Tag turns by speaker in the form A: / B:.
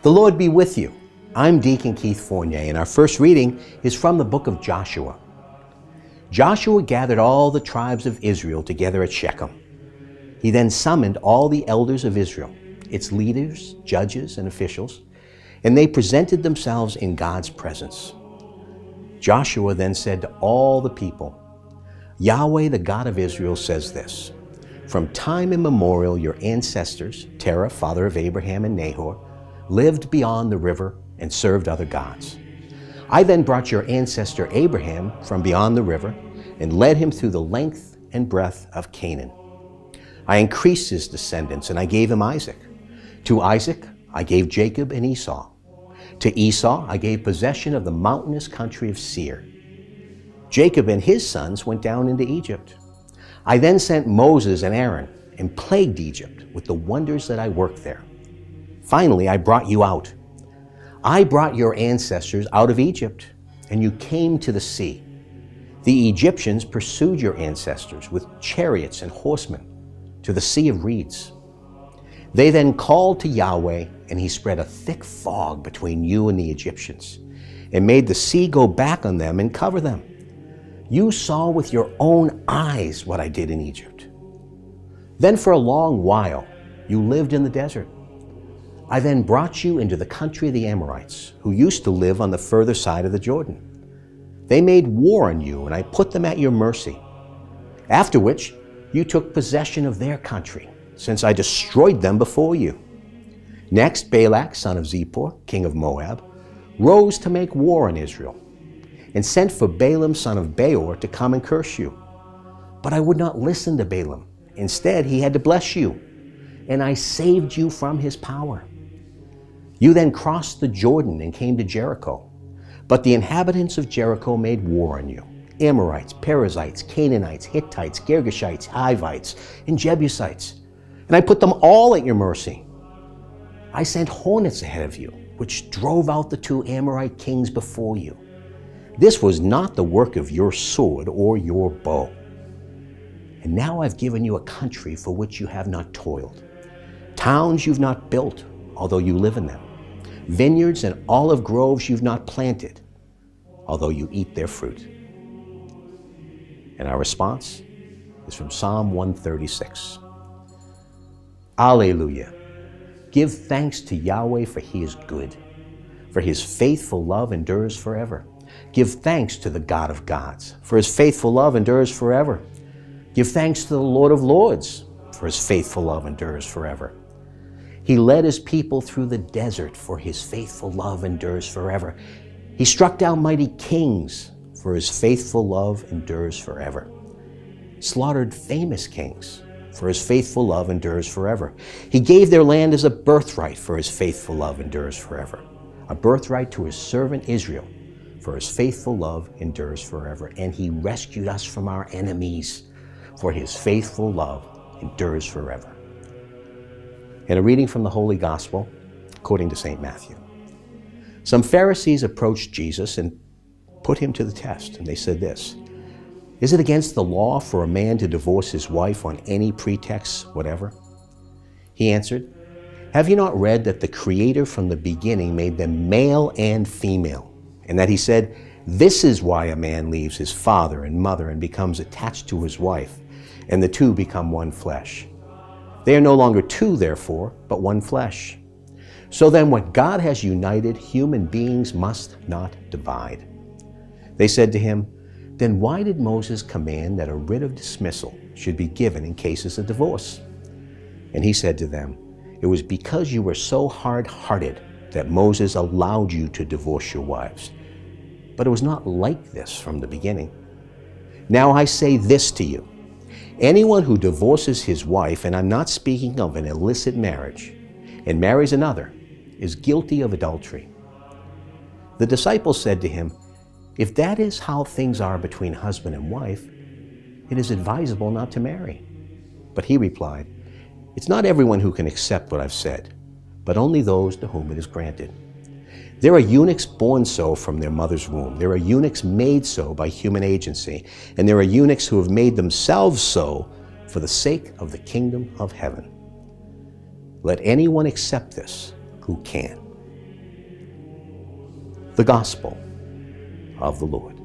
A: The Lord be with you. I'm Deacon Keith Fournier, and our first reading is from the book of Joshua. Joshua gathered all the tribes of Israel together at Shechem. He then summoned all the elders of Israel, its leaders, judges, and officials, and they presented themselves in God's presence. Joshua then said to all the people, Yahweh, the God of Israel, says this: From time immemorial, your ancestors, Terah, father of Abraham and Nahor, lived beyond the river and served other gods. I then brought your ancestor Abraham from beyond the river and led him through the length and breadth of Canaan. I increased his descendants and I gave him Isaac. To Isaac I gave Jacob and Esau. To Esau I gave possession of the mountainous country of Seir. Jacob and his sons went down into Egypt. I then sent Moses and Aaron and plagued Egypt with the wonders that I worked there. Finally, I brought you out. I brought your ancestors out of Egypt, and you came to the sea. The Egyptians pursued your ancestors with chariots and horsemen to the Sea of Reeds. They then called to Yahweh, and he spread a thick fog between you and the Egyptians, and made the sea go back on them and cover them. You saw with your own eyes what I did in Egypt. Then for a long while you lived in the desert. I then brought you into the country of the Amorites, who used to live on the further side of the Jordan. They made war on you, and I put them at your mercy. After which you took possession of their country, since I destroyed them before you. Next, Balak, son of Zippor, king of Moab, rose to make war on Israel, and sent for Balaam, son of Beor, to come and curse you. But I would not listen to Balaam. Instead, he had to bless you, and I saved you from his power. You then crossed the Jordan and came to Jericho. But the inhabitants of Jericho made war on you: Amorites, Perizzites, Canaanites, Hittites, Girgashites, Hivites, and Jebusites. And I put them all at your mercy. I sent hornets ahead of you, which drove out the two Amorite kings before you. This was not the work of your sword or your bow. And now I've given you a country for which you have not toiled, towns you've not built, although you live in them, vineyards and olive groves you've not planted, although you eat their fruit. And our response is from Psalm 136. Alleluia. Give thanks to Yahweh, for he is good, for his faithful love endures forever. Give thanks to the God of gods, for his faithful love endures forever. Give thanks to the Lord of lords, for his faithful love endures forever. He led his people through the desert, for his faithful love endures forever. He struck down mighty kings, for his faithful love endures forever. Slaughtered famous kings, for his faithful love endures forever. He gave their land as a birthright, for his faithful love endures forever. A birthright to his servant Israel, for his faithful love endures forever. And he rescued us from our enemies, for his faithful love endures forever. And a reading from the Holy Gospel according to St. Matthew. Some Pharisees approached Jesus and put him to the test, and they said this: Is it against the law for a man to divorce his wife on any pretext whatever? He answered, Have you not read that the Creator from the beginning made them male and female, and that he said, This is why a man leaves his father and mother and becomes attached to his wife, and the two become one flesh. They are no longer two, therefore, but one flesh. So then what God has united, human beings must not divide. They said to him, Then why did Moses command that a writ of dismissal should be given in cases of divorce? And he said to them, It was because you were so hard-hearted that Moses allowed you to divorce your wives. But it was not like this from the beginning. Now I say this to you: anyone who divorces his wife, and I'm not speaking of an illicit marriage, and marries another, is guilty of adultery. The disciples said to him, If that is how things are between husband and wife, it is advisable not to marry. But he replied, It's not everyone who can accept what I've said, but only those to whom it is granted. There are eunuchs born so from their mother's womb. There are eunuchs made so by human agency. And there are eunuchs who have made themselves so for the sake of the kingdom of heaven. Let anyone accept this who can. the gospel of the Lord.